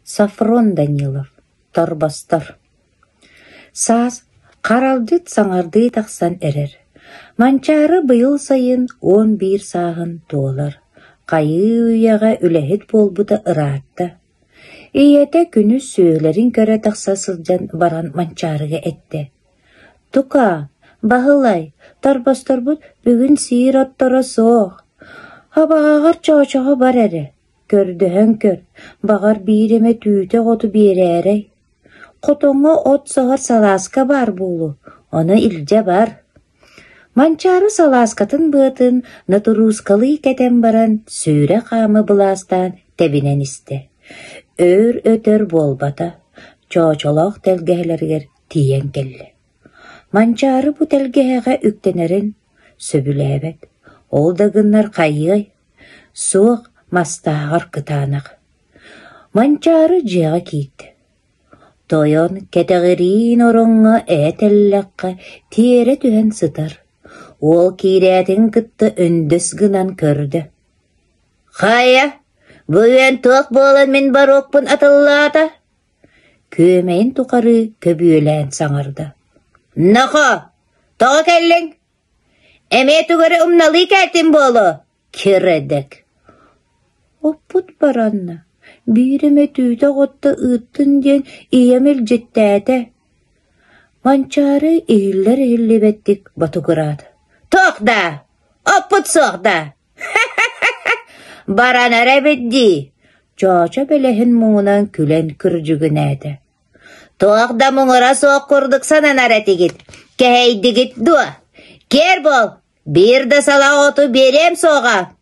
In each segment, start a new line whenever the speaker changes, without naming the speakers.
Сафрон Данилов, Торбастар. Саз, қаралдыт саңарды тақсан әрер. Манчары быйыл сайын 11 сағын толар. Қайы уяға үләхет болбыда ыраатта. Иете күні сөйлерін көрі тақса сылжан баран манчарыға әтті. Тука, бағылай, Торбастар бұд бүгін сиыр оттара соқ. Хабағағар чоочоға бар әрі. Көрдіхін көр, бағар бейреме түйті ғоты бері әрі. Қотоңа от соғар саласка бар болу, оны илже бар. Манчары саласкатын бұтын натурускалы кәтен баран сүйре қамы бұластан тәбінен істе. Өр өтір болбата, чоочолақ тәлгәлергер тиен келі. Манчары бұ тәлгәға үктенерін сөбіләбет. Ол дағынлар қайы, суық мастағыр кытанық. Манчары жеға кейді. Тойон кәтіғірін орынға әтәлләққа тері түхен сытар. Ол кейрәтін күтті үндөс гынан көрді. Қайы, бұйен тоқ болын мен бар оқпын атыллата. Көмейін тұқары көбүелән саңырды. Нақо, тоғы кәлің? Әме түгірі ұмналы кәтін болу, кередік. Оппут баранна, бейреме түйді ғотты ұттын ден иемел жеттәді. Манчары иғілер беттік батуғырады. Тоқда, оппут соқда. Баран әрәбедді. Чача бәләхін мұңынан күлен күржігін әді. Тоқда мұңыра соқ құрдық санан әретігіт. Кәйдігіт дуа. Кер бол, bir de сала оту берем соға.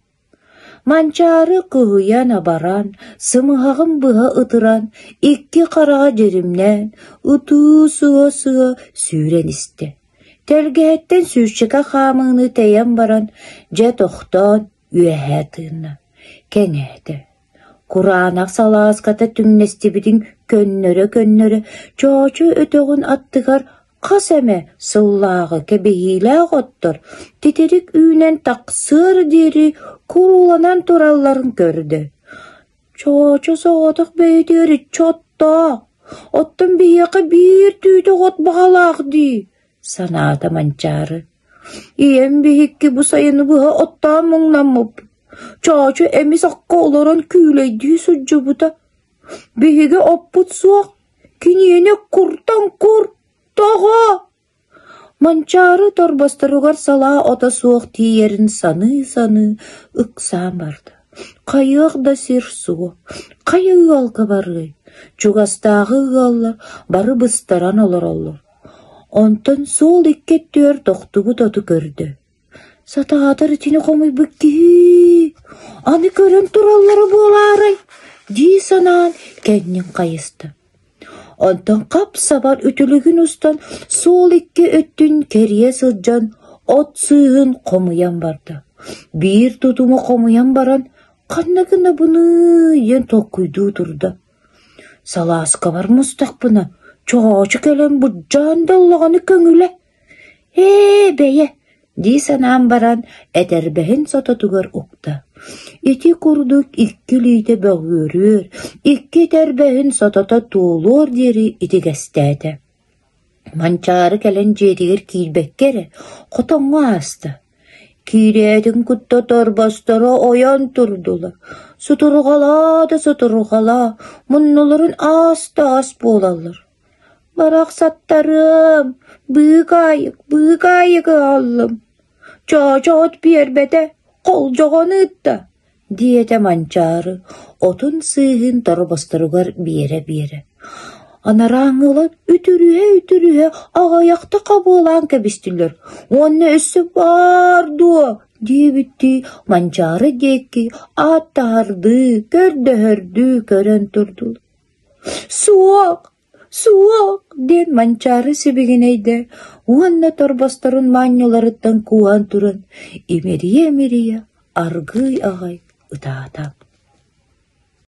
Манчары күйяна баран, сымығағын бұға ұтыран, икки қараға жерімнен, ұту сұға сүйрен істе. Тәлгәттен сүйшіка қамыңны тәйен баран, жә тоқтан үйәтіна. Кәңәді. Құранақ саласката түмнесті бітін көннөрі, чачы өтіғін аттығар, Қас әме сыллағы кәбейілі ғоттыр, тетерік үйнен тақсыр дері құруланан туралларын көрді. Чачы соғадық бәйдері чотта, оттың бейеқі бір түйді ғот бағалағды, санады манчары. Ием бейекке бұ сайыны бұға оттан мұңнамып, чачы әмес аққа оларан күйлейді сұджы бұда. Бейеге оппыт суақ, кенене құртан құр. Тоға! Манчары Торбастаруғар сала ота суық тиерін саны ұқсан барды. Қайық да сер суық, қайық алға бары. Чуғастағы ғаллар бары бұстаран олар. Онтын сол еккет төр тоқтығы тоты көрді. Сатағатыр тені қомай бүкке. Аны көрін туралары боларай. Дей санан кәннен қайысты. Онтан қап сабар өтілігін ұстан сол екке өттін керие сылжан от сүйін қомыян барды. Bir тұтымы қомыян баран қаннағына бұны ен тоқ күйді тұрды. Саласқа бар мұстақ бұны, чоғачы кәлем бұ жандалығаны көңілі. Бәйе, дей санан баран әтәрбәхін сататығар ұқты. Ити курдук икки лийте бәғөрür, икки тәрбәһин сатата толор дери итигәстәді. Манчары кәлен жетігер килбәккере, қотаңға асты. Кирәдің күтті Торбастары оян тұрдылар. Сутырғала, мұнныларын ас болалар. Барақ саттарым, бұйық айығы алым. Чача от бербәді. Қол жоғаны ұтты, дейді манчары, отын сыйын Торбастаруғар бере. Анараңылы үтіріе ағаяқты қабылан кәбістілер. Оны үсі барды, дейбітті манчары дейкі аттарды, көрді көрін тұрды. Суақ, ден манчары себеген ейді. Уанна Торбастарын манняларыттан куан туран, имерие аргый ағай ұтаатам.